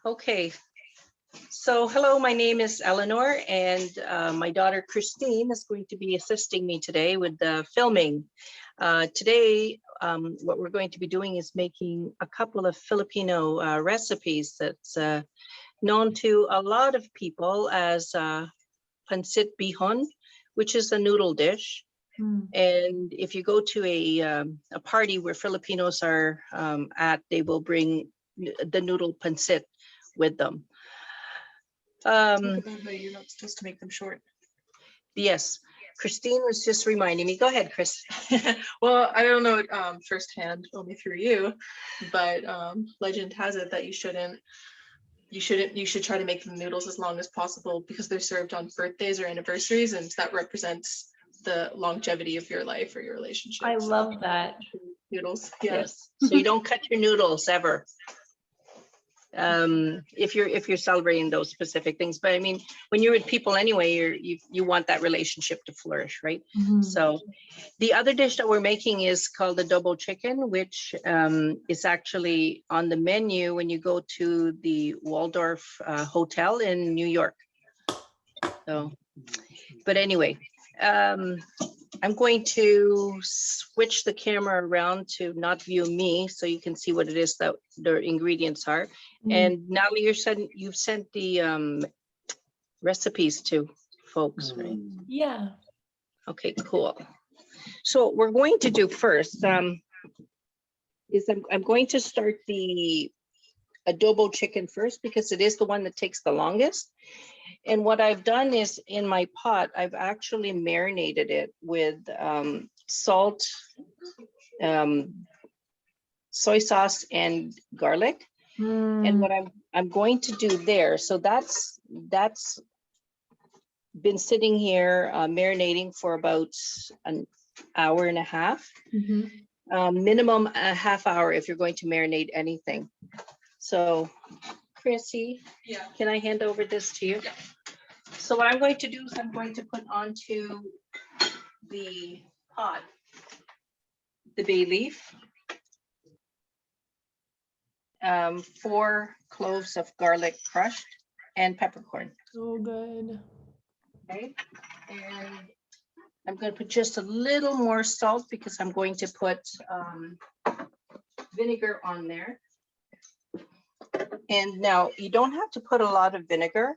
Okay, so hello, my name is Eleanor, and my daughter Christine is going to be assisting me today with the filming. Today, what we're going to be doing is making a couple of Filipino recipes that's known to a lot of people as Pancit Bihon, which is a noodle dish. And if you go to a party where Filipinos are at, they will bring the noodle pancit with them. Talk about how you're not supposed to make them short. Yes, Christine was just reminding me. Go ahead, Chris. Well, I don't know firsthand, only through you, but legend has it that you should try to make the noodles as long as possible because they're served on birthdays or anniversaries, and that represents the longevity of your life or your relationship. I love that. Noodles, Yes. So you don't cut your noodles ever. If you're celebrating those specific things, but I mean, when you're with people anyway, you want that relationship to flourish, right? So the other dish that we're making is called adobo chicken, which is actually on the menu when you go to the Waldorf Hotel in New York. So, but anyway, I'm going to switch the camera around to not view me so you can see what it is that the ingredients are. And Natalie, you've sent the recipes to folks, right? Yeah. Okay, cool. So what we're going to do first is I'm going to start the adobo chicken first because it is the one that takes the longest. And what I've done is in my pot, I've actually marinated it with salt, soy sauce, and garlic. And what I'm going to do there, so that's been sitting here marinating for about an hour and a half, minimum a half hour if you're going to marinate anything. So Chrissy, Yeah. Can I hand over this to you? Yeah. So what I'm going to do is I'm going to put onto the pot the bay leaf, 4 cloves of garlic crushed, and peppercorn. So good. Okay, and I'm going to put just a little more salt because I'm going to put vinegar on there. And now you don't have to put a lot of vinegar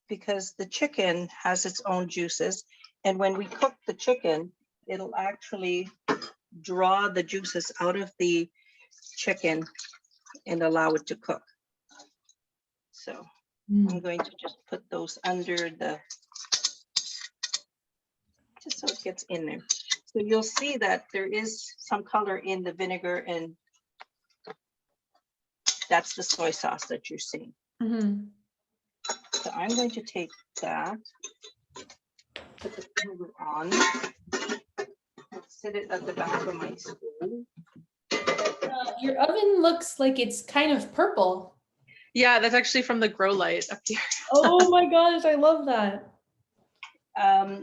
because the chicken has its own juices. And when we cook the chicken, it'll actually draw the juices out of the chicken and allow it to cook. So I'm going to just put those under just so it gets in there. So you'll see that there is some color in the vinegar, and that's the soy sauce that you're seeing. So I'm going to take that, put the vinegar on, sit it at the back of my stove. Your oven looks like it's kind of purple. Yeah, that's actually from the grow light up here. Oh my gosh, I love that.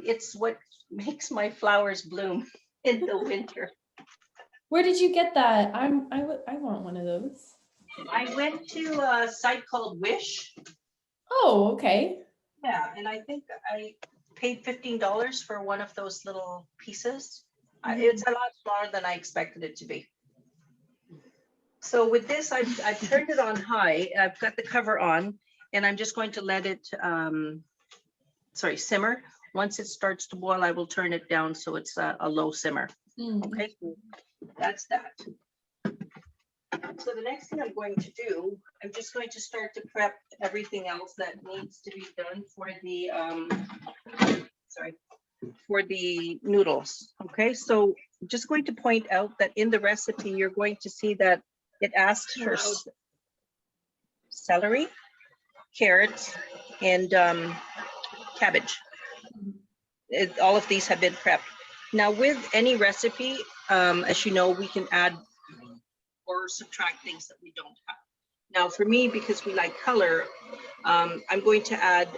It's what makes my flowers bloom in the winter. Where did you get that? I want one of those. I went to a site called Wish. Oh, okay. Yeah, and I think I paid $15 for one of those little pieces. It's a lot smaller than I expected it to be. So with this, I've turned it on high. I've got the cover on, and I'm just going to let it simmer. Once it starts to boil, I will turn it down so it's a low simmer. Okay, that's that. So the next thing I'm going to do, I'm just going to start to prep everything else that needs to be done for the noodles. Okay, so I'm just going to point out that in the recipe, you're going to see that it asks for celery, carrots, and cabbage. All of these have been prepped. Now with any recipe, as you know, we can add or subtract things that we don't have. Now for me, because we like color, I'm going to add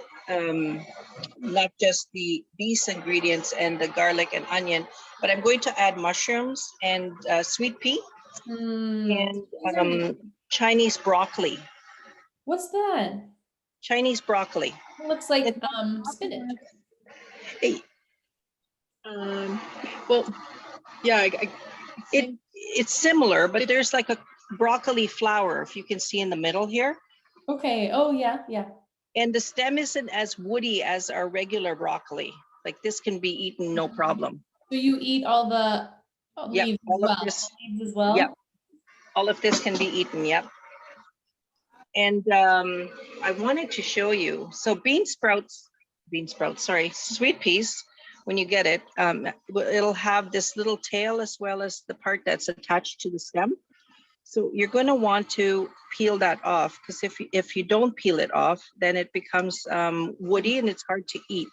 not just these ingredients and the garlic and onion, but I'm going to add mushrooms and sweet pea and Chinese broccoli. What's that? Chinese broccoli. It looks like It- spinach. It, Well, yeah, I think it's similar, but there's like a broccoli flower, if you can see in the middle here. Okay. Oh yeah, yeah. And the stem isn't as woody as our regular broccoli. Like this can be eaten no problem. So you eat all the Yep, leaves all as of well. this. Leaves as well. Yep. All of this can be eaten, yep. And I wanted to show you, so sorry, sweet peas, when you get it, it'll have this little tail as well as the part that's attached to the stem. So you're going to want to peel that off, because if you don't peel it off, then it becomes woody and it's hard to eat.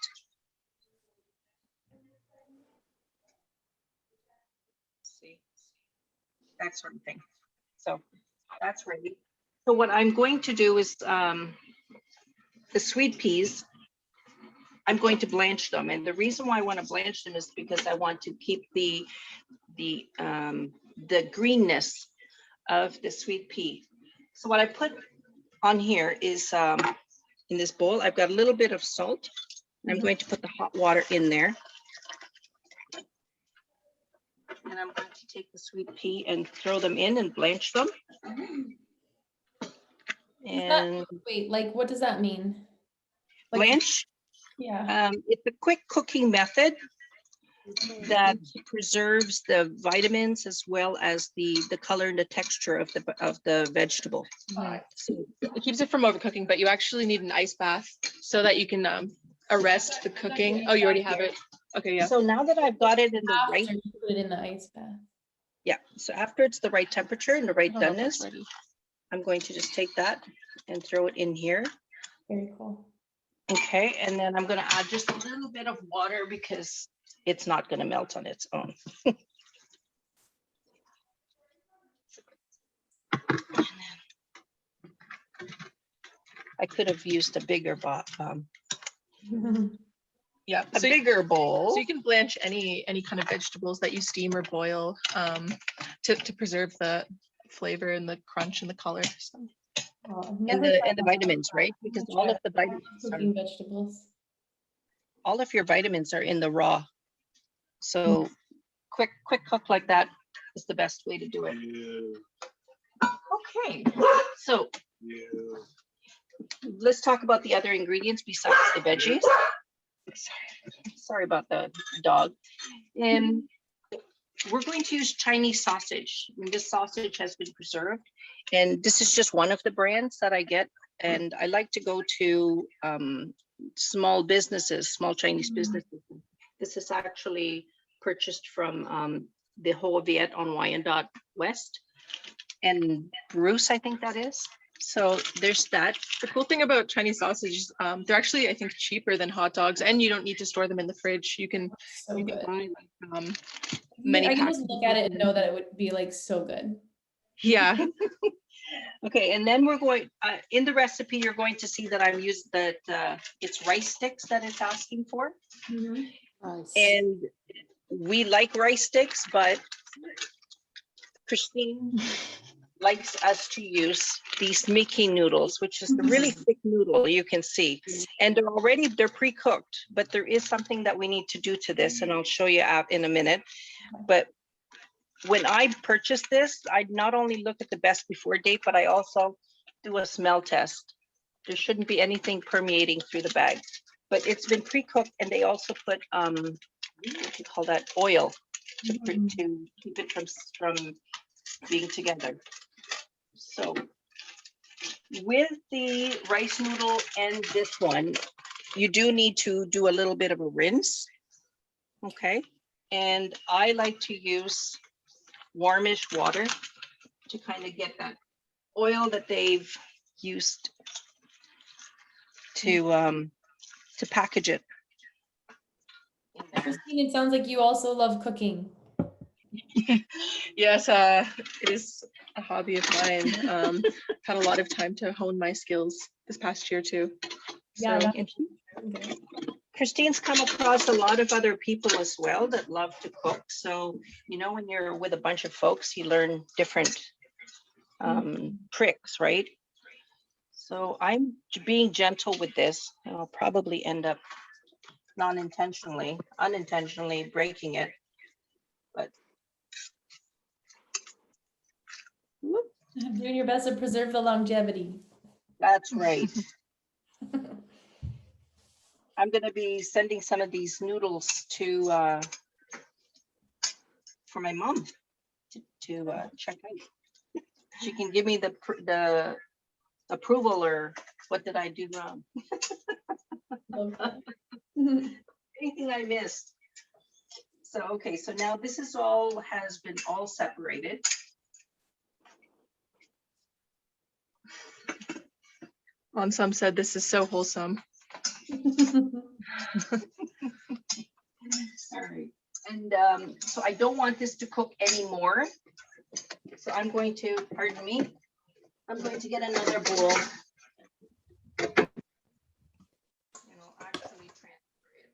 See, that sort of thing. So that's ready. So what I'm going to do is the sweet peas, I'm going to blanch them. And the reason why I want to blanch them is because I want to keep the greenness of the sweet pea. So what I put on here is in this bowl, I've got a little bit of salt. And I'm going to put the hot water in there. And I'm going to take the sweet pea and throw them in and blanch them. And Wait, like what does that mean? Like, blanch, yeah. it's a quick cooking method that preserves the vitamins as well as the color and the texture of the vegetable. so it keeps it from overcooking, but you actually need an ice bath so that you can arrest the cooking. Oh, you already have it. Okay, yeah. So now that I've got it in the After right, you put it in the ice bath. yeah. So after it's the right temperature and the right I don't know if it's doneness, ready. I'm going to just take that and throw it in here. Very cool. Okay, and then I'm going to add just a little bit of water because it's not going to melt on its own. I could have used a bigger Yeah. a bigger bowl. So you can blanch any kind of vegetables that you steam or boil to preserve the flavor and the crunch and the color. So. Oh, I've and never the tried that. vitamins, right? Because I'm gonna all of the try it. vitamins Cooking vegetables. all of your vitamins are in the raw. So quick cook like that is the best way to do it. Okay, so let's talk about the other ingredients besides the veggies. Sorry about the dog. And we're going to use Chinese sausage. And this sausage has been preserved. And this is just one of the brands that I get. And I like to go to small businesses, small Chinese businesses. This is actually purchased from the Ho Viet on Wyandotte West and Bruce, I think that is. So there's that. The cool thing about Chinese sausages, they're actually, I think, cheaper than hot dogs, and you don't need to store them in the fridge. You can, So you good. can buy like, many I can packs. just look at it and know that it would be like so good. Yeah. Okay, and then we're going, in the recipe, you're going to see that I'm using that it's rice sticks that it's asking for. Nice. And we like rice sticks, but Christine likes us to use these Mickey noodles, which is the really thick noodle you can see. And they're pre-cooked, but there is something that we need to do to this, and I'll show you out in a minute. But when I purchased this, I not only look at the best before date, but I also do a smell test. There shouldn't be anything permeating through the bag, but it's been pre-cooked, and they also put what do you call that, oil to keep it from being together. So with the rice noodle and this one, you do need to do a little bit of a rinse. Okay, and I like to use warmish water to kind of get that oil that they've used to package it. Christine, it sounds like you also love cooking. Yes, it is a hobby of mine. Had a lot of time to hone my skills this past year too. Yeah, So, okay. Christine's come across a lot of other people as well that love to cook. So, when you're with a bunch of folks, you learn different tricks, right? So I'm being gentle with this, and I'll probably end up unintentionally breaking it. But whoop, Doing your best to preserve the longevity. that's right. I'm going to be sending some of these noodles to for my mom to check out. She can give me the approval, or what did I do wrong? Anything I missed. So okay, so now this is has been all separated. On some said this is so wholesome. Sorry. And so I don't want this to cook anymore. So I'm going to, pardon me, I'm going to get another bowl. And I'll actually transfer it.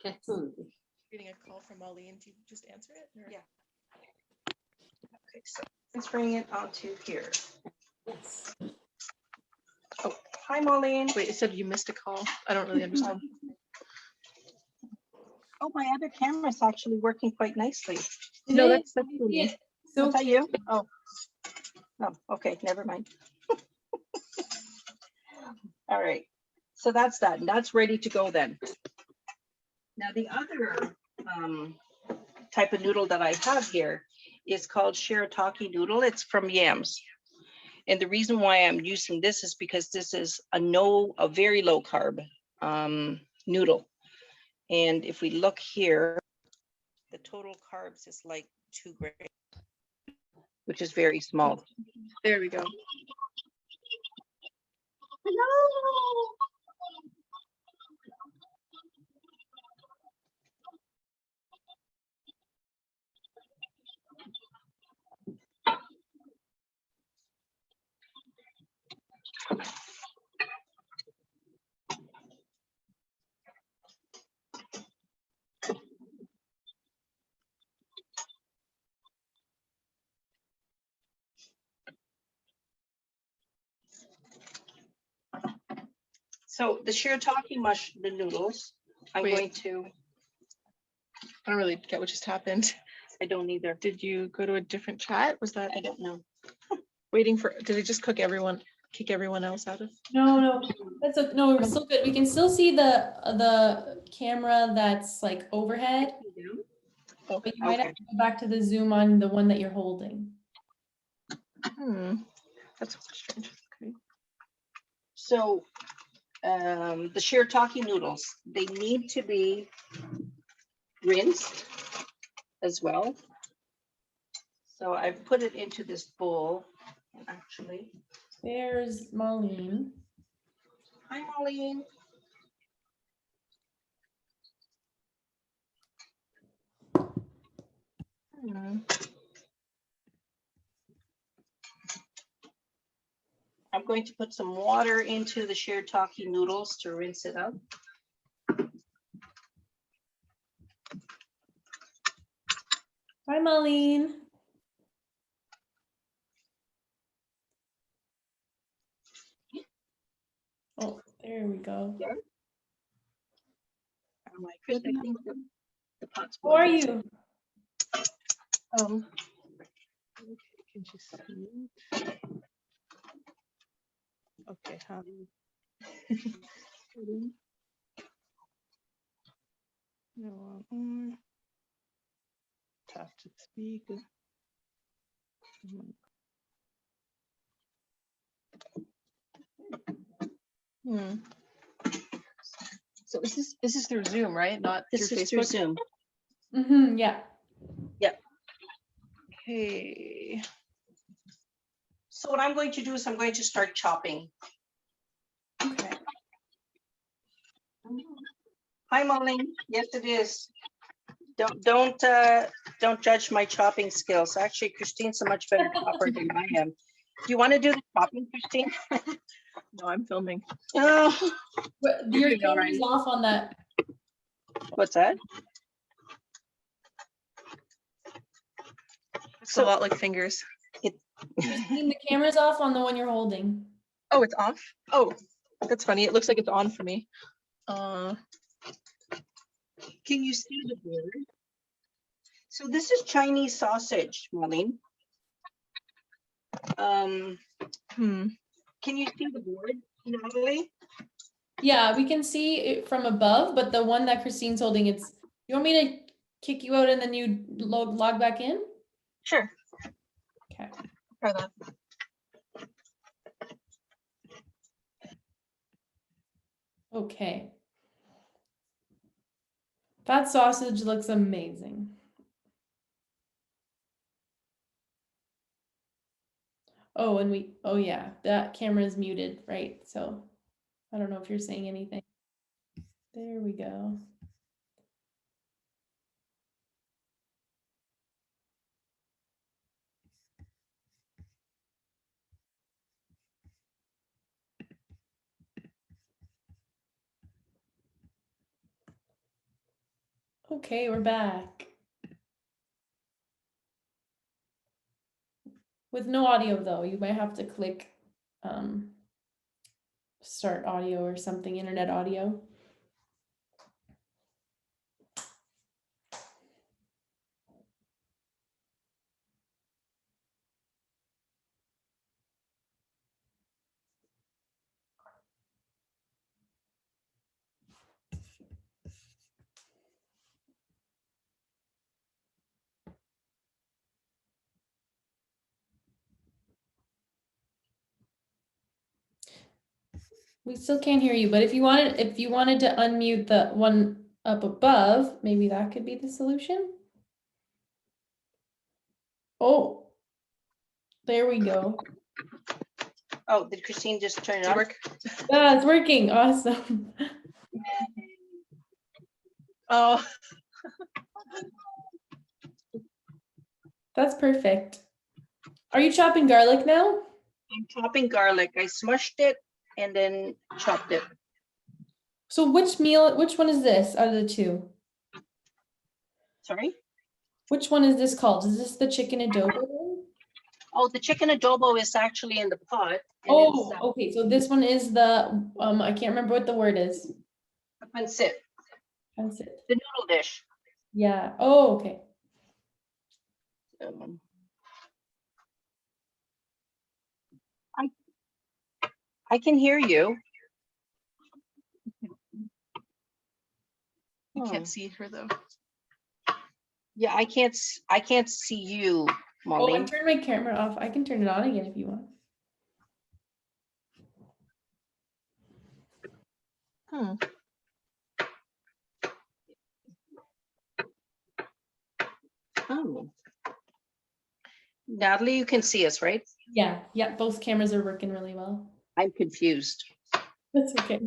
Okay. Getting a call from Molly, do you just answer it? Or? Yeah. Okay, so transferring it onto here. Yes. Oh, hi, Marlene. Wait, it said you missed a call. I don't really understand. Oh, my other camera's actually working quite nicely. No, Did that's it- for me. So Was that you? Oh. Oh, okay, never mind. All right, so that's that, and that's ready to go then. Now the other type of noodle that I have here is called Shirataki Noodle. It's from yams. And the reason why I'm using this is because this is a very low carb noodle. And if we look here, the total carbs is like 2 grams, which is very small. There we go. Hello. So the shirataki the noodles, I'm Wait. going to, I don't really get what just happened. I don't either. Did you go to a different chat? Was that I don't know. waiting for, did it just kick everyone else out of? No, no, we're still good. We can still see the camera that's like overhead, but you might have to go back to the zoom on the one that you're holding. That's strange. Okay. So the shirataki noodles, they need to be rinsed as well. So I've put it into this bowl, actually. There's Marlene. Hi, Marlene. I'm going to put some water into the shirataki noodles to rinse it out. Hi, Marlene. Oh, there we go. There. Oh my goodness, I think the pot's How are boiling. you? Okay, can you see it? Okay, how do you no, tap to speak. So this is through Zoom, right? Not This through is through Facebook? Zoom. Yeah. Okay. So what I'm going to do is I'm going to start chopping. Okay. Hi, Marlene. Yes, it is. Don't judge my chopping skills. Actually, Christine's a much better chopper than I am. Do you want to do the chopping, Christine? No, I'm filming. Oh, But You're your doing all camera's off on that. what's that? It's a lot like fingers. Christine, the camera's off on the one you're holding. Oh, it's off? Oh, that's funny. It looks like it's on for me. Can you see the board? So this is Chinese sausage, Marlene. Can you see the board, Natalie? Yeah, we can see it from above, but the one that Christine's holding, you want me to kick you out and then you log back in? Sure. Okay. Try that. Okay. That sausage looks amazing. Oh, and oh yeah, that camera is muted, right? So I don't know if you're saying anything. There we go. Okay, we're back. With no audio though, you might have to click start audio or something, internet audio. We still can't hear you, but if you wanted to unmute the one up above, maybe that could be the solution. Oh, there we go. Oh, did Christine just turn it on? Work? Yeah, it's working. Awesome. Oh, That's perfect. Are you chopping garlic now? I'm chopping garlic. I smushed it and then chopped it. So which one is this out of the two? Sorry? Which one is this called? Is this the chicken adobo one? Oh, the chicken adobo is actually in the pot. Oh, okay. So this one is the I can't remember what the word is. Pancit, Pancit. the noodle dish. Yeah. Oh, okay. I can hear you. you can't see her though. Yeah, I can't see you, Oh, I Molly. turned my camera off. I can turn it on again if you want. Oh. Natalie, you can see us, right? Yeah. Yeah. Both cameras are working really well. I'm confused. That's okay.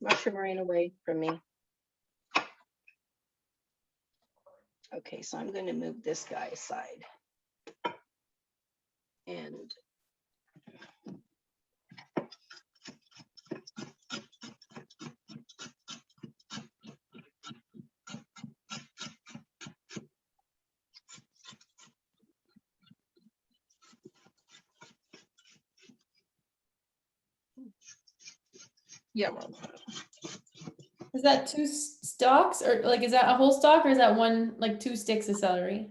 Mushroom ran away from me. Okay, so I'm going to move this guy aside. And Yeah, well, Is that two stalks or like is that a whole stalk or is that one like two sticks of celery?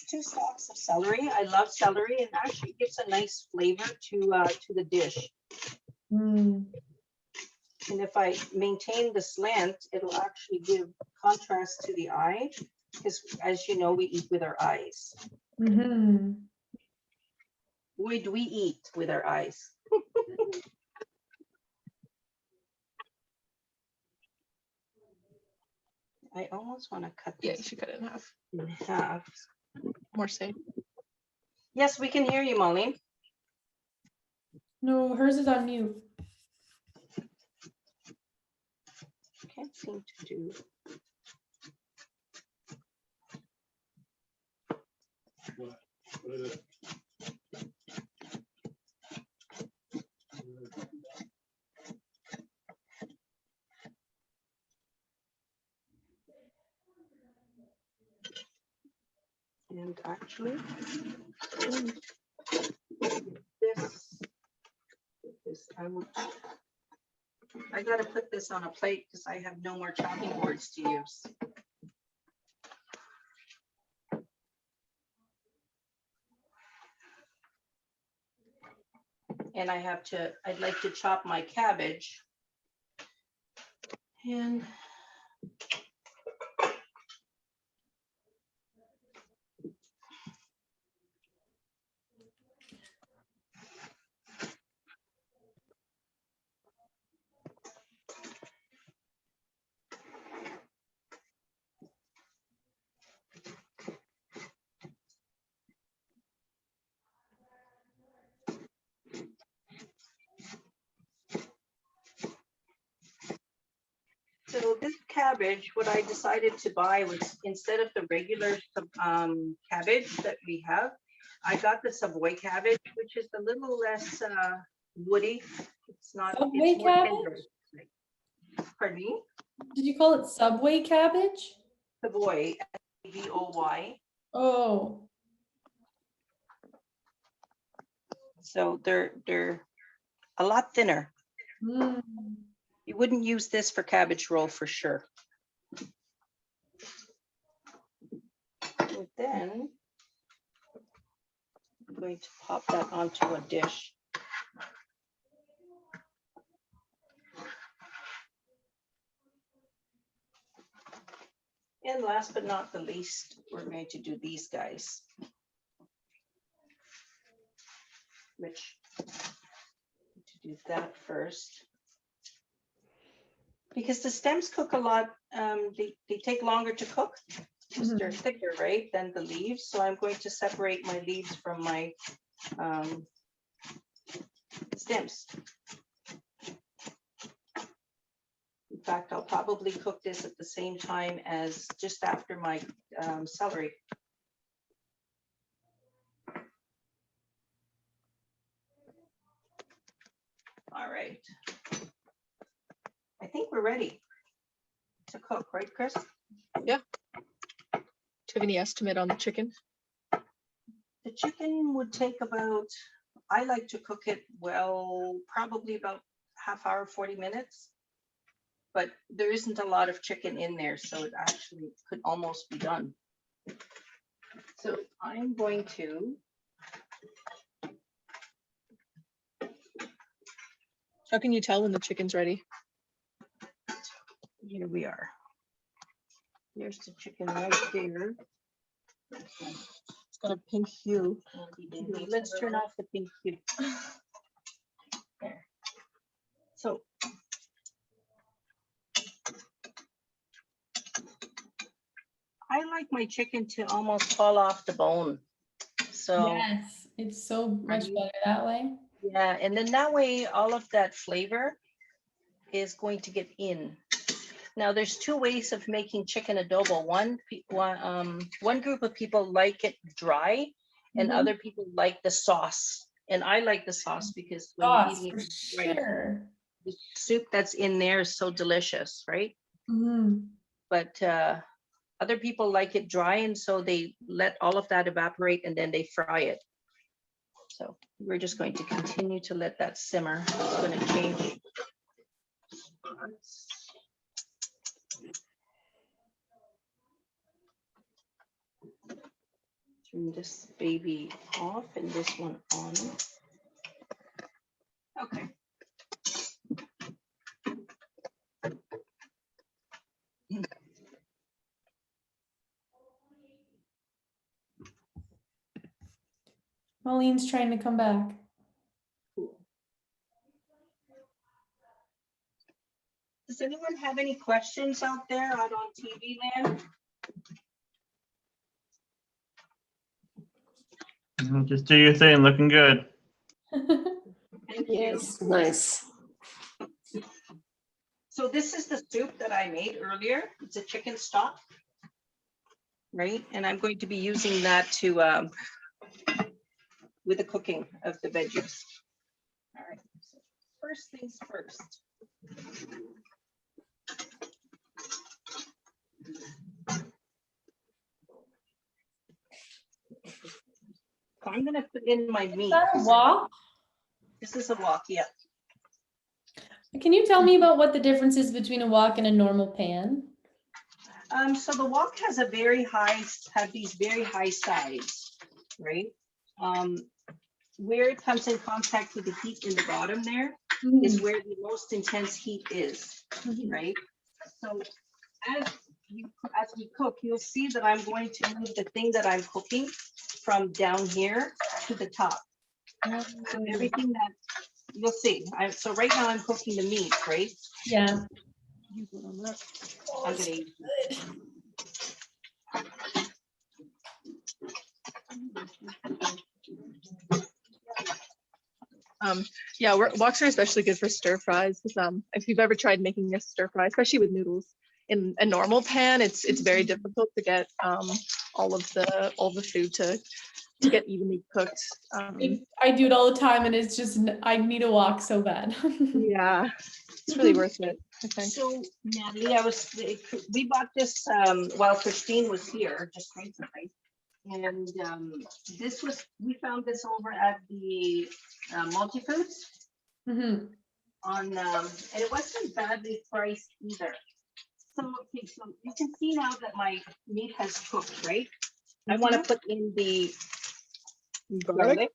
2 stalks of celery. I love celery and actually gives a nice flavor to the dish. Mm. And if I maintain the slant, it'll actually give contrast to the eye because as you know, we eat with our eyes. Mm-hmm. Would we eat with our eyes? I almost want to cut yeah, you this should cut it in half. in half. More safe. Yes, we can hear you, Molly. No, hers is on mute. Can't seem to do. actually. I gotta put this on a plate because I have no more chopping boards to use. And I'd like to chop my cabbage. And so this cabbage, what I decided to buy was, instead of the regular cabbage that we have, I got the Savoy cabbage, which is a little less woody. It's not. Subway it's more cabbage? tender. Pardon me? Did you call it Subway cabbage? Savoy, Voy. Oh. So they're a lot thinner. Mm. You wouldn't use this for cabbage roll for sure. And then I'm going to pop that onto a dish. And last but not the least, we're going to do these guys, which to do that first. Because the stems cook a lot, they take longer to cook because they're thicker, right, than the leaves. So I'm going to separate my leaves from my stems. In fact, I'll probably cook this at the same time as just after my celery. All right. I think we're ready to cook, right, Chris? Yeah. Do you have any estimate on the chicken? The chicken would take about, I like to cook it, well, probably about half hour, 40 minutes. But there isn't a lot of chicken in there, so it actually could almost be done. So I'm going to. How can you tell when the chicken's ready? Here we are. Here's the chicken right there. It's got a pink hue. Let's turn off the pink hue. There. So I like my chicken to almost fall off the bone. So Yes, it's so much better that way. yeah, and then that way all of that flavor is going to get in. Now there's two ways of making chicken adobo. One group of people like it dry, and other people like the sauce. And I like the sauce because when you're eating it, sure. The soup that's in there is so delicious, right? But other people like it dry, and so they let all of that evaporate and then they fry it. So we're just going to continue to let that simmer. It's going to change. Turn this baby off and this one on. Okay. Pauline's trying to come back. Cool. Does anyone have any questions out there out on TV land? Just do your thing, looking good. Yes, nice. So this is the soup that I made earlier. It's a chicken stock, right? And I'm going to be using that to with the cooking of the veggies. All right. So first things first. So I'm gonna put in my meat. Is that a wok? This is a wok, yeah. Can you tell me about what the difference is between a wok and a normal pan? So the wok has these very high sides, right? Where it comes in contact with the heat in the bottom there is where the most intense heat is, right? So as we cook, you'll see that I'm going to move the thing that I'm cooking from down here to the top. So everything that you'll see. So right now I'm cooking the meat, right? Yeah. I'm gonna use Yeah, woks are especially good for stir fries. If you've ever tried making a stir fry, especially with noodles, in a normal pan, it's very difficult to get all the food to get evenly cooked. I do it all the time, and it's just I need a wok so bad. Yeah, it's really worth it, I think. So Natalie, we bought this while Christine was here just recently. And we found this over at the multi-foods Mm-hmm. and it wasn't badly priced either. So, okay, so you can see now that my meat has cooked, right? I want to put in the garlic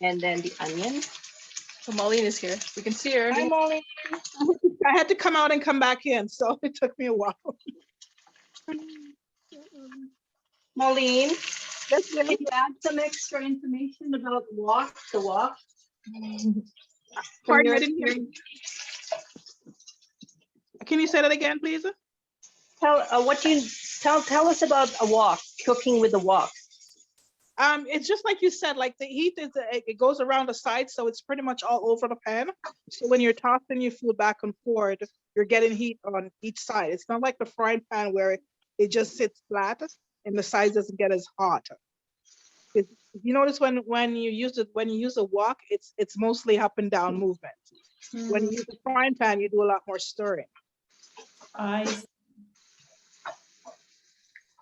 and then the onion. So Marlene is here. We can see her. Hi, Molly. I had to come out and come back in, so it took me a while. Marlene, That's can you add some extra information about the wok? Pardon, I didn't hear you. Can you say that again, please? Tell us about a wok, cooking with a wok. It's just like you said, like the heat it goes around the side, so it's pretty much all over the pan. So when you're tossing your food back and forth, you're getting heat on each side. It's not like the frying pan where it just sits flat and the sides doesn't get as hot. If you notice when you use a wok, it's mostly up and down movement. When you use a frying pan, you do a lot more stirring.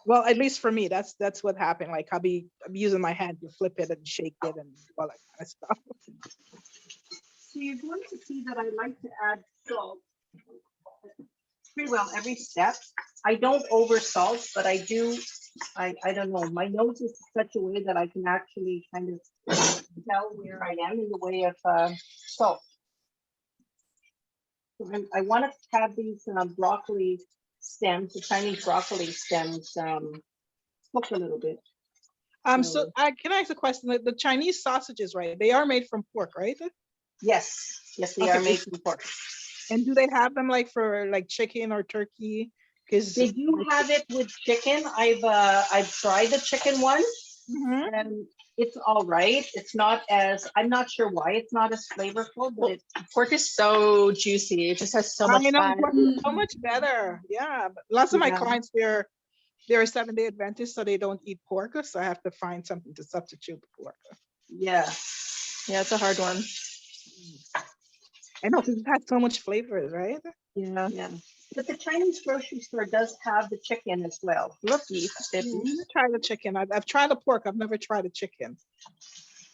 Well, at least for me, that's what happened. Like I'll be using my hand to flip it and shake it and all that kind of stuff. So you're going to see that I like to add salt pretty well every step. I don't over salt, but I do. I don't know. My nose is such a way that I can actually kind of tell where I am in the way of salt. So I want to have these broccoli stems, the Chinese broccoli stems, cook a little bit. So can I ask a question? The Chinese sausages, right? They are made from pork, right? Yes, they are made from pork. And do they have them like for like chicken or turkey? Because they do have it with chicken. I've tried the chicken one, and it's all right. It's not as, I'm not sure why it's not as flavorful, but pork is so juicy. It just has so much fat. Pork is so much better. Yeah, but lots of my clients, they're a 7-day Adventist, so they don't eat pork. So I have to find something to substitute the pork. Yeah, it's a hard one. I know, because it has so much flavors, right? Yeah. But the Chinese grocery store does have the chicken as well. Lucky. Try the chicken. I've tried the pork. I've never tried the chicken.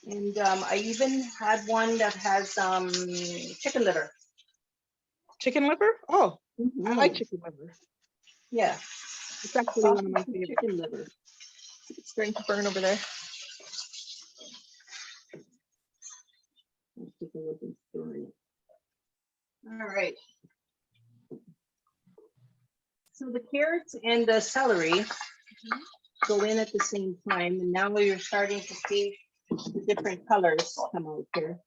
And I even had one that has chicken liver. Chicken liver? Oh, I like chicken liver. Yeah. It's actually one of my favorites. Chicken liver. It's starting to burn over there. All right. So the carrots and the celery go in at the same time, and now you're starting to see the different colors come out here.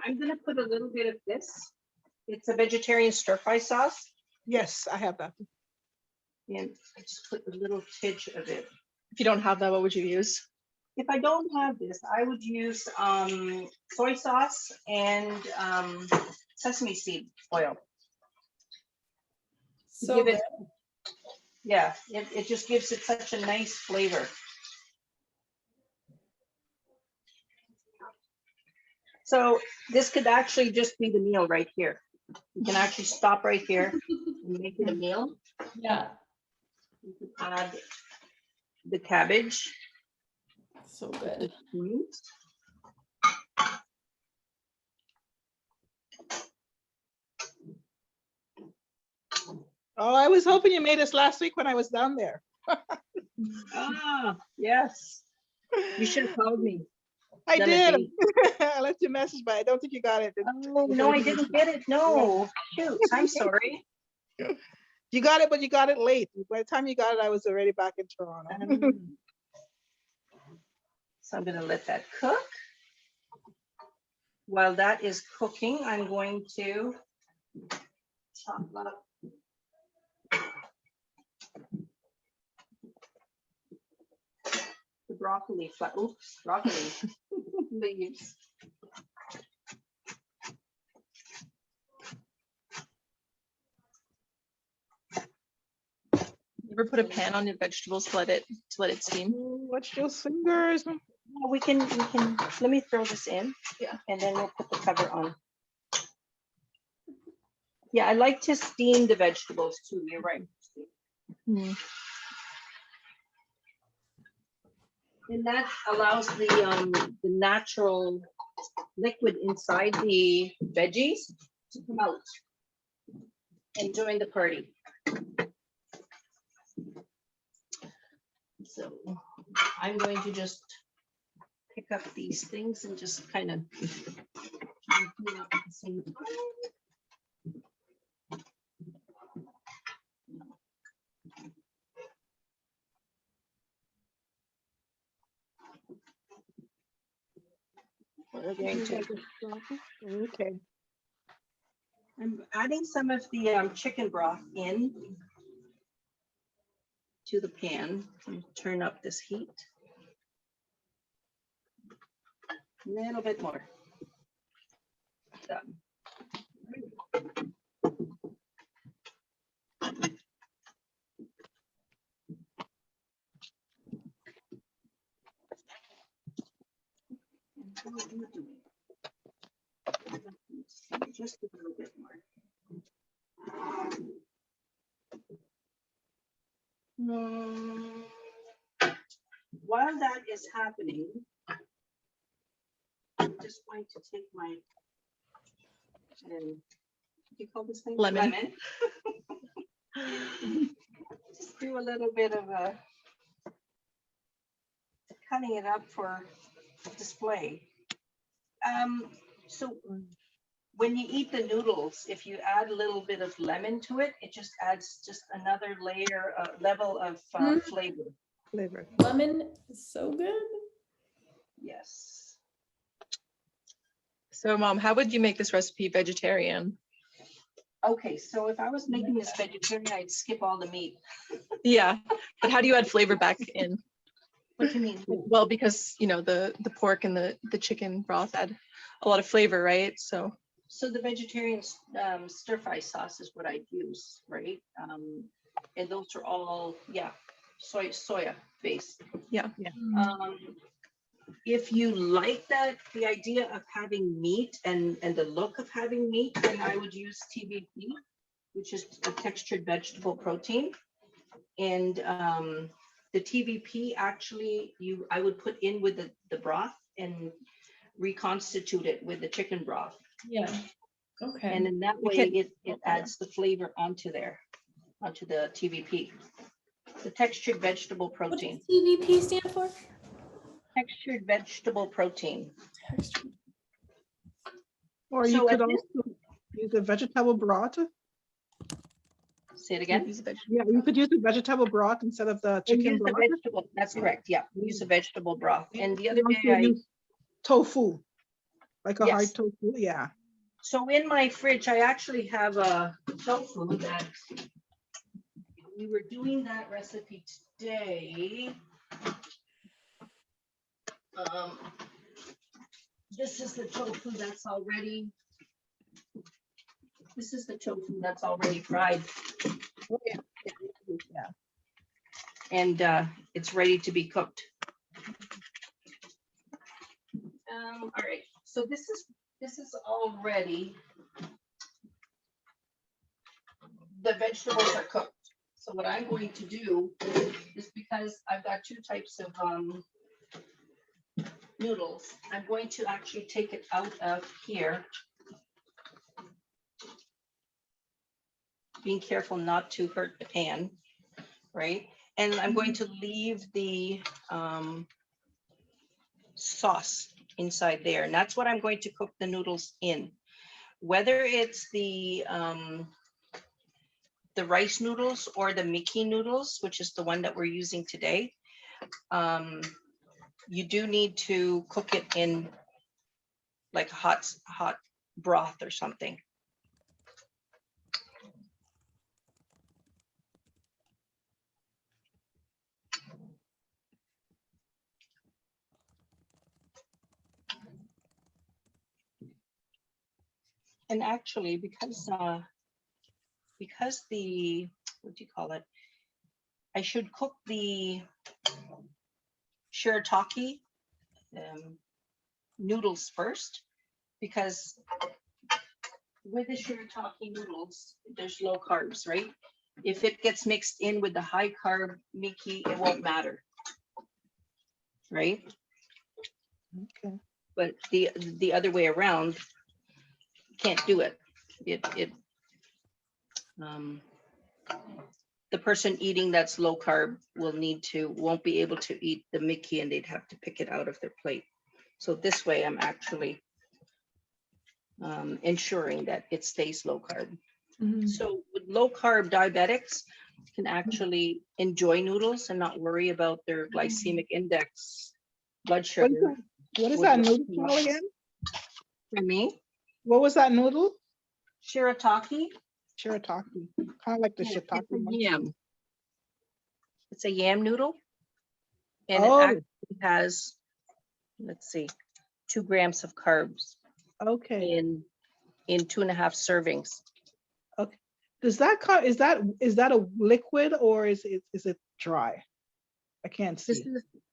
I'm going to put a little bit of this. It's a vegetarian stir fry sauce. Yes, I have that. And I just put a little tidge of it. If you don't have that, what would you use? If I don't have this, I would use soy sauce and sesame seed oil. So Give good. it, yeah, it just gives it such a nice flavor. So this could actually just be the meal right here. You can actually stop right here and make it a meal. Yeah. You can add the cabbage. So good. Oh, I was hoping you made this last week when I was down there. Ah, yes. You should have called me. I Done a did. date. I left you a message, but I don't think you got it. Oh, no, I didn't get it. No, shoot, I'm sorry. You got it, but you got it late. By the time you got it, I was already back in Toronto. So I'm gonna let that cook. While that is cooking, I'm going to chop up the broccoli, broccoli leaves. You ever put a pan on your vegetables to let it steam? Watch those fingers. Well, we can, let me throw this in. Yeah. And then we'll put the cover on. Yeah, I like to steam the vegetables too, you're right. Mm. And that allows the natural liquid inside the veggies to come out and join the party. So I'm going to just pick up these things and just kind of clean up at the same time. We're going to, Okay. I'm adding some of the chicken broth in to the pan. Turn up this heat. A little bit more. Done. Just a little bit more. While that is happening, I'm just going to take my, what do you call this thing? Lemon. Just do a little bit of a cutting it up for display. So when you eat the noodles, if you add a little bit of lemon to it, it just adds just another layer, level of flavor. Lemon is so good. Yes. So Mom, how would you make this recipe vegetarian? Okay, so if I was making this vegetarian, I'd skip all the meat. Yeah, but how do you add flavor back in? What do you mean? Well, because you know the pork and the chicken broth add a lot of flavor, right? So the vegetarian stir fry sauce is what I'd use, right? And those are all, yeah, soya based. yeah. If you like that, the idea of having meat and the look of having meat, then I would use TVP, which is a textured vegetable protein. And the TVP actually, I would put in with the broth and reconstitute it with the chicken broth. Yeah. Okay. And in that way, it adds the flavor onto the TVP. The textured vegetable What protein. does TVP stand for? Textured vegetable protein. Or you could also use a vegetable broth. Say it again. Yeah, you could use the vegetable broth instead of the chicken broth. That's correct. Yeah, use a vegetable broth. And the other You day, also use tofu, like a hard Yes. tofu. Yeah. So in my fridge, I actually have a tofu that we were doing that recipe today. This is the tofu that's already This is the tofu that's already fried. Yeah. And it's ready to be cooked. All right, so this is already, the vegetables are cooked. So what I'm going to do is, because I've got two types of noodles, I'm going to actually take it out of here. Being careful not to hurt the pan, right? And I'm going to leave the sauce inside there. And that's what I'm going to cook the noodles in. Whether it's the rice noodles or the Mickey noodles, which is the one that we're using today, you do need to cook it in like hot broth or something. And actually, because the, what do you call it? I should cook the shirataki noodles first, because with the shirataki noodles, there's low carbs, right? If it gets mixed in with the high carb Mickey, it won't matter, right? Okay. But the other way around, can't do it. The person eating that's low carb won't be able to eat the Mickey, and they'd have to pick it out of their plate. So this way I'm actually ensuring that it stays low carb. So with low carb, diabetics can actually enjoy noodles and not worry about their glycemic index, blood sugar. What is that noodle called again? For me? What was that noodle? Shirataki. Shirataki. Kind of like the Yeah, shiitake. it's a yam. It's a yam noodle. And Oh. it actually has, let's see, 2 grams of carbs Okay. in 2.5 servings. Okay. Does that is that a liquid, or is it dry? I can't see.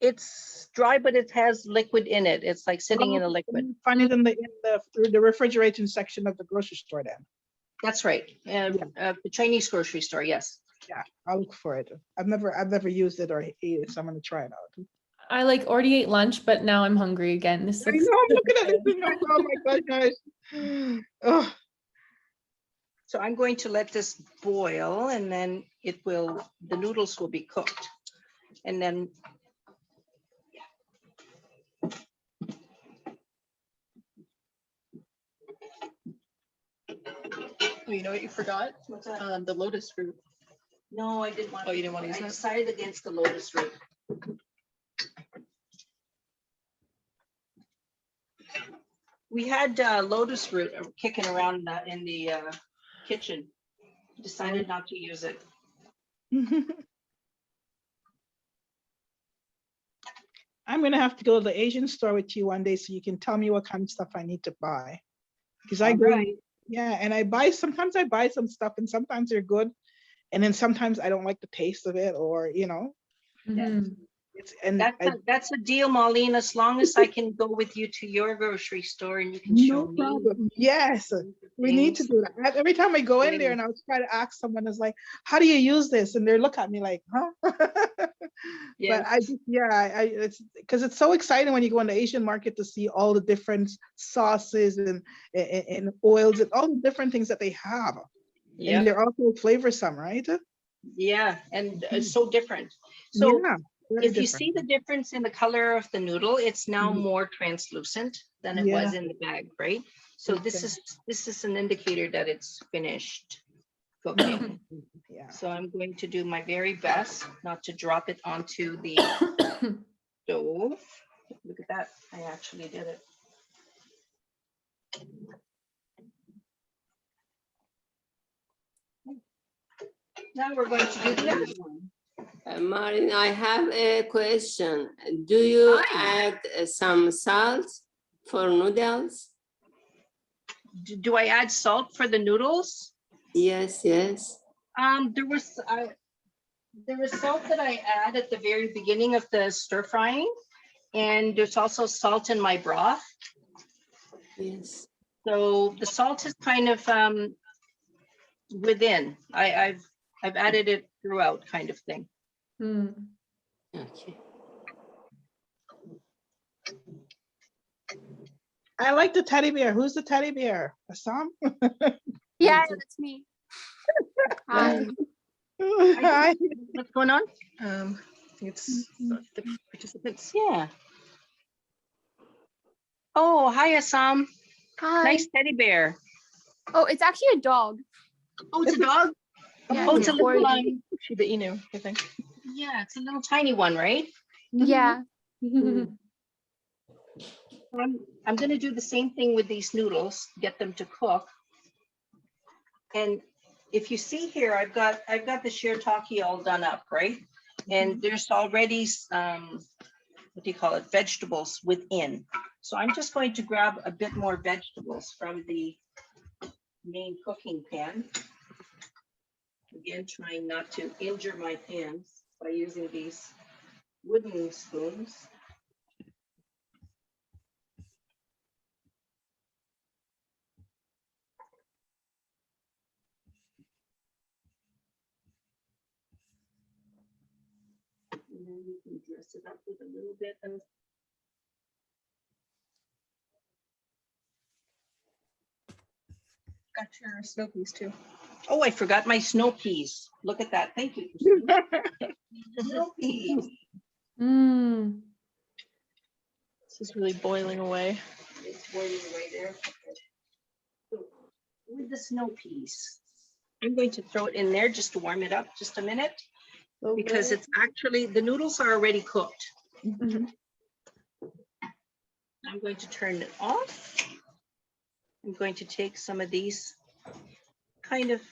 It's dry, but it has liquid in it. It's like sitting in a liquid. Find it in the refrigeration section of the grocery store then. That's right. The Chinese grocery store, yes. Yeah, I'll look for it. I've never used it or ate it, so I'm gonna try it out. I like already ate lunch, but now I'm hungry again. This I looks know, I'm looking at this thing like, oh my gosh, guys. Oh. So I'm going to let this boil, and then the noodles will be cooked. And then Oh, you know what you forgot? what's that? The lotus root. No, I didn't want. Oh, you didn't want to use I that? decided against the lotus root. We had lotus root kicking around in the kitchen. Decided not to use it. I'm gonna have to go to the Asian store with you one day so you can tell me what kind of stuff I need to buy. Because I go, yeah, and sometimes I buy some stuff, and sometimes they're good, and then sometimes I don't like the taste of it, or That's a deal, Marlene. As long as I can go with you to your grocery store and you can show no me. problem. Yes, we need to do that. Every time I go in there and I'll try to ask someone, is like, how do you use this? And they look at me like, huh? Yeah. But it's because it's so exciting when you go in the Asian market to see all the different sauces and oils and all the different things that they have. Yeah. And they're also flavorsome, right? Yeah, and so different. So yeah, if you see the difference in the color of the noodle, it's now more translucent than it was in the bag, right? So this is an indicator that it's finished cooking. Yeah. So I'm going to do my very best not to drop it onto the stove. Look at that, I actually did it. Now we're going to do the other one. Marin, I have a question. Do you add some salt for noodles? do I add salt for the noodles? Yes, yes. There was salt that I add at the very beginning of the stir frying, and there's also salt in my broth. Yes. So the salt is kind of within. I've added it throughout, kind of thing. Hmm. Okay. I like the teddy bear. Who's the teddy bear? Assam? Yeah, that's me. Hi. Hi. What's going on? It's the participants. Yeah. Oh, hi, Assam. Hi. Nice teddy bear. Oh, it's actually a dog. Oh, it's a dog? Yeah, Oh, it's a little, corgi. Shiba Inu, I think. yeah, it's a little tiny one, right? Yeah. I'm gonna do the same thing with these noodles, get them to cook. And if you see here, I've got the shirataki all done up, right? And there's already what do you call it, vegetables within. So I'm just going to grab a bit more vegetables from the main cooking pan. Again, trying not to injure my hands by using these wooden spoons. And then you can dress it up with a little bit of Got your snow peas too. oh, I forgot my snow peas. Look at that. Thank you, Christine. Snow peas. Mm. This is really boiling away. It's boiling right there. So with the snow peas, I'm going to throw it in there just to warm it up just a minute, because it's actually, the noodles are already cooked. Mhm. I'm going to turn it off. I'm going to take some of these kind of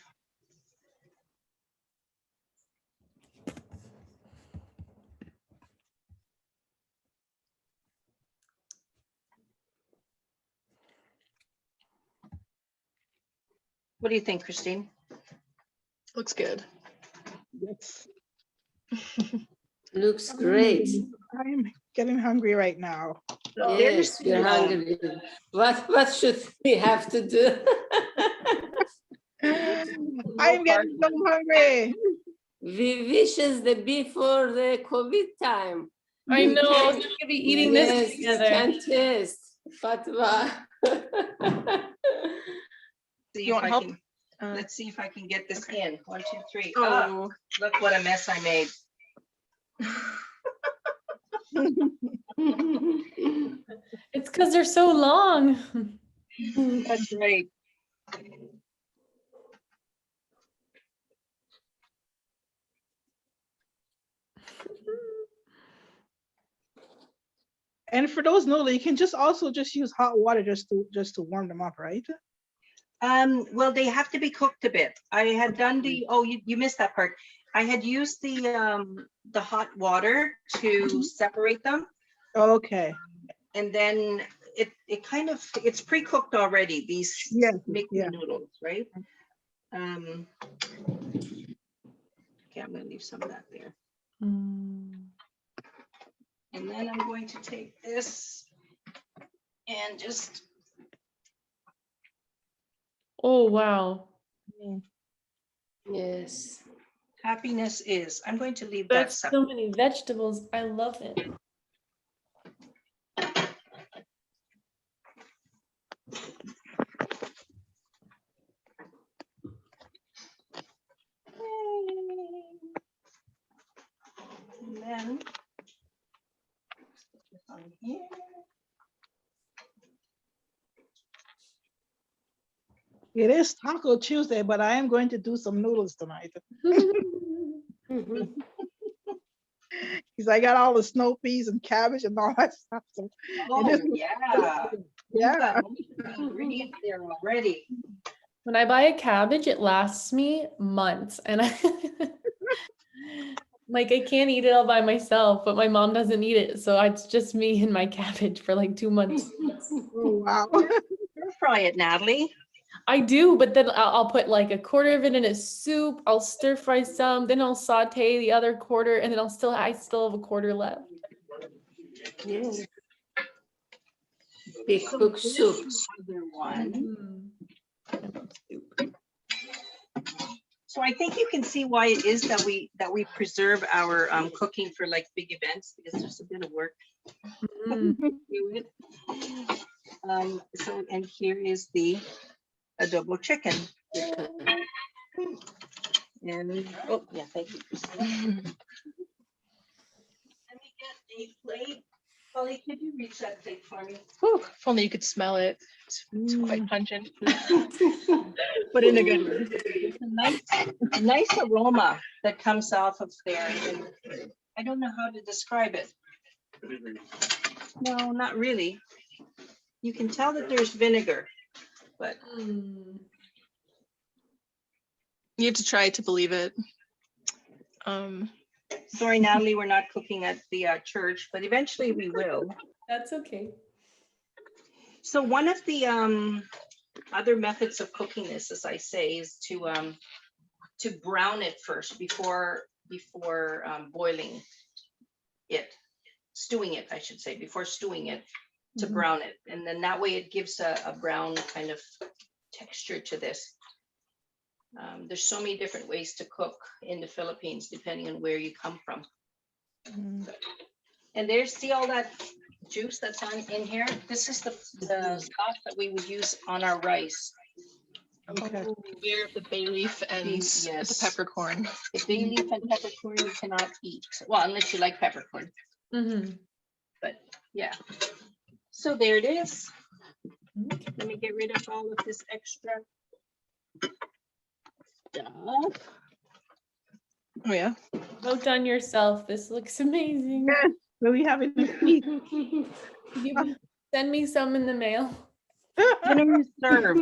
what do you think, Christine? Looks good. Yes. Looks great. I'm getting hungry right now. Yes, you're hungry. What should we have to do? I'm getting so hungry. We wishes the before the COVID time. I We know. can- We could be eating yes, this we together. can taste, but See You if want I help? can, let's see if I can get this in. 1, 2, 3. Oh, Look what a mess I made. It's because they're so long. That's right. And for those noodles, you can just also just use hot water just to warm them up, right? Well, they have to be cooked a bit. I had done the, oh, you missed that part. I had used the hot water to separate them. Okay. And then it kind of, it's pre-cooked already, these mixed noodles, right? Okay, I'm gonna leave some of that there. Mm. And then I'm going to take this and just, Oh, wow. yes. happiness is, I'm going to leave that There's separate. so many vegetables. I love it. And then put this on here. It is Taco Tuesday, but I am going to do some noodles tonight. Because I got all the snow peas and cabbage and all that stuff. So, Oh, is- yeah. yeah. Ingredients there already. When I buy a cabbage, it lasts me months. And I like I can't eat it all by myself, but my mom doesn't eat it. So it's just me and my cabbage for like 2 months. Oh, wow. Stir fry it, Natalie. I do, but then I'll put like a quarter of it in a soup. I'll stir fry some, then I'll saute the other quarter, and then I still have a quarter left. Yeah. Big cook soup. Other one. Soup. So I think you can see why it is that we preserve our cooking for like big events, because there's a bit of work. Mm. So, and here is the adobo chicken. And, oh, yeah, thank you. Let me get a plate. Polly, could you reach that plate for me? Whew, if only you could smell it. It's quite pungent, but in a good way. It's a nice aroma that comes off of there. And I don't know how to describe it. No, not really. You can tell that there's vinegar, but You have to try it to believe it. sorry, Natalie, we're not cooking at the church, but eventually we will. That's okay. So one of the other methods of cooking this, as I say, is to brown it first before boiling it, stewing it, I should say, before stewing it, to brown it, and then that way it gives a brown kind of texture to this. There's so many different ways to cook in the Philippines, depending on where you come from. And there's, see all that juice that's in here? This is the stock that we would use on our rice. Okay. Beware of the bay leaf and Yes. the peppercorn. The bay leaf and peppercorn you cannot eat. Well, unless you like peppercorn. But yeah. So there it is. Let me get rid of all of this extra stuff. Oh yeah. Vote on yourself. This looks amazing. Yes, so we have it. Send me some in the mail. Dinner is served.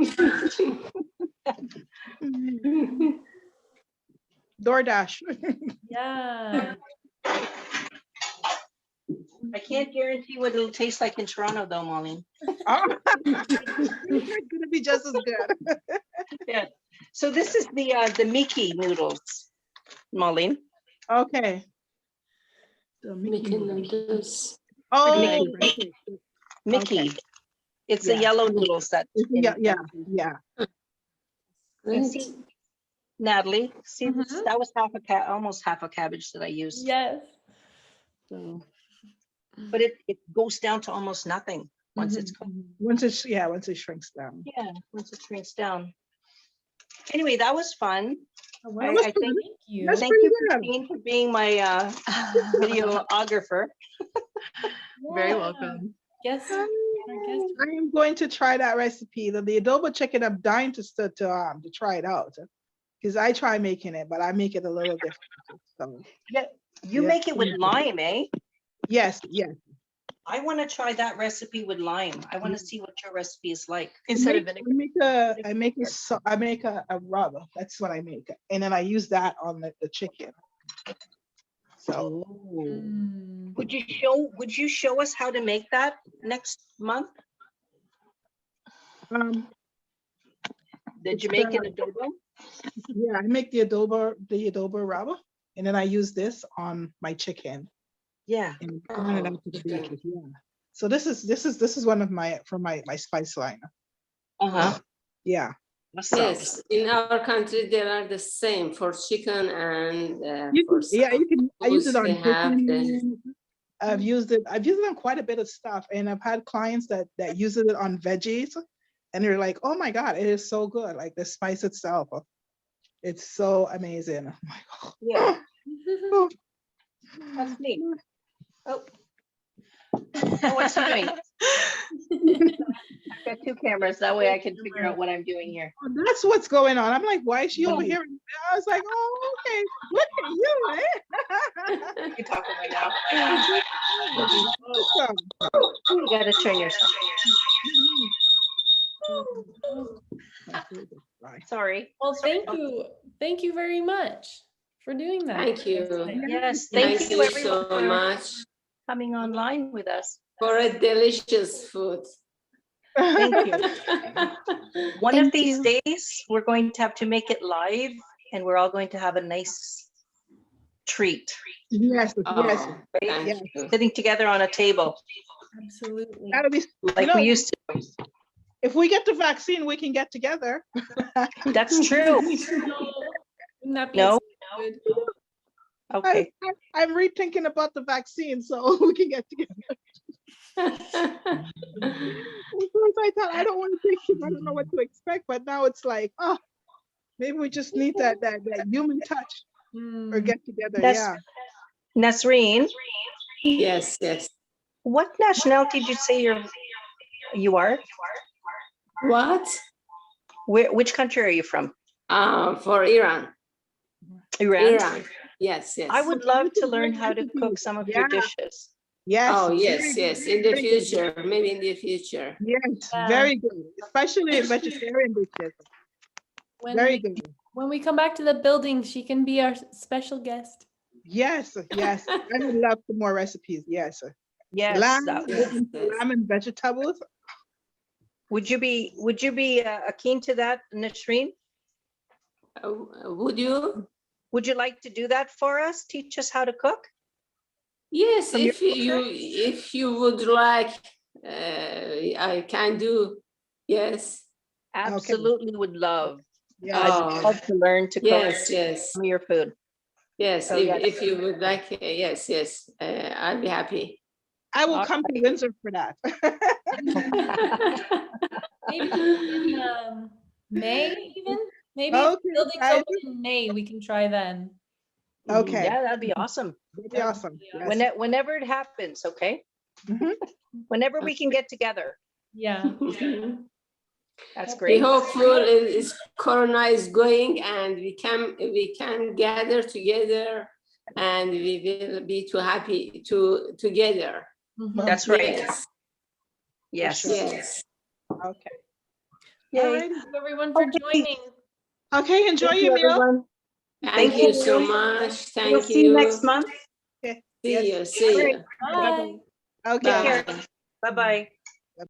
DoorDash. I Yeah. can't guarantee what it'll taste like in Toronto though, Molly. Oh. It's gonna be just as good. Yeah. So this is the Mickey noodles, Molly. Okay. The Mickey noodles. Oh, Mickey. Okay. It's Yeah. the yellow noodles that. yeah. And see, Natalie, see, Mhm. that was almost half a cabbage that I used. Yes. So, but it goes down to almost nothing once it's cooked. Once it shrinks down. Yeah, once it shrinks down. Anyway, that was fun. Well, I think thank you. That's thank pretty you, good. Christine, for being my videographer. Very Yeah. welcome. Guess. I am going to try that recipe. The adobo chicken, I'm dying to try it out, because I try making it, but I make it a little different. So Yeah, you Yeah. make it with lime, eh? yes. I want to try that recipe with lime. I want to see what your recipe is like. Instead of vinegar. I make a rub. That's what I make, and then I use that on the chicken. So Mm. Would you show us how to make that next month? The Jamaican adobo? yeah, I make the adobo rub, and then I use this on my chicken. Yeah. And turn it out to bake it, yeah. So this is one of my spice line. Uh-huh. Yeah. Awesome. Yes, in our country there are the same for chicken and for You can. I use it on they have chicken. I've used it on quite a bit of stuff, and I've had clients that use it on veggies, and they're like, "Oh my God, it is so good!" Like the spice itself, it's so amazing. I'm like, oh. Yeah. That's neat. Oh. Oh, what's he doing? I've got two cameras. That way I can figure out what I'm doing here. Oh, that's what's going on. I'm like, why is she over here? I was like, oh, okay. Look at you, eh? You're talking right now. Awesome. You gotta turn yourself. Sorry. Well, thank you. Thank you very much for doing that. Thank you. Yes, Thank thank you you everyone so for much coming online with us. for a delicious food. Thank you. One of Thank these you. days, we're going to have to make it live, and we're all going to have a nice treat, Yes, yes. Oh, right? Yes. thank you. Sitting together on a table Absolutely. That'll be, like know, we used to. if we get the vaccine, we can get together. That's true. Wouldn't that be No? good? Okay. I'm rethinking about the vaccine, so we can get together. At first I thought I don't want to take it. I don't know what to expect, but now it's like, oh, maybe we just need that human touch or Mm. get together. That's- Yeah. Nasreen, Yes, yes. what nationality did you say you are? What? Which country are you from? For Iran. Iran? Iran. Yes, yes. I would love to learn how to cook some of your Yeah. dishes. Yes. Oh, yes, very yes. good, In the very good. future, maybe in the future. Yes, Yeah. very good. Especially vegetarian dishes. Very good. When we come back to the building, she can be our special guest. Yes, yes. I would love some more recipes. Yes. Yes. Lamb, Yes, yes. lamb and vegetables. Would you be keen to that, Nasreen? Would you? Would you like to do that for us? Teach us how to cook? Yes, From your if you would like, I can do. Yes. Absolutely would love. Yes. I'd love to learn to cook Yes, yes, some of your food. yes. So, If you would like, yes, yes. I'll be happy. I will All come to Windsor for that. Maybe in May even? Maybe if Okay, the building's guys. open in May, we can try then. Okay. Yeah, that'd be awesome. That'd be awesome. Yes. Whenever it happens, okay? Mhm. Whenever we can get together. Yeah. That's We great. hope is Corona is going and we can gather together and we will be too happy together. Mhm. That's right. Yes, Yes. sure. yes. Okay. Yay. Alrighty. Thank you everyone for Okay. joining. Okay, enjoy Thank you, your meal. everyone. Thank you so much. Thank We'll see you next month. Okay. See Yes. you. See you. Bye. Okay. Take Bye. care. Bye-bye.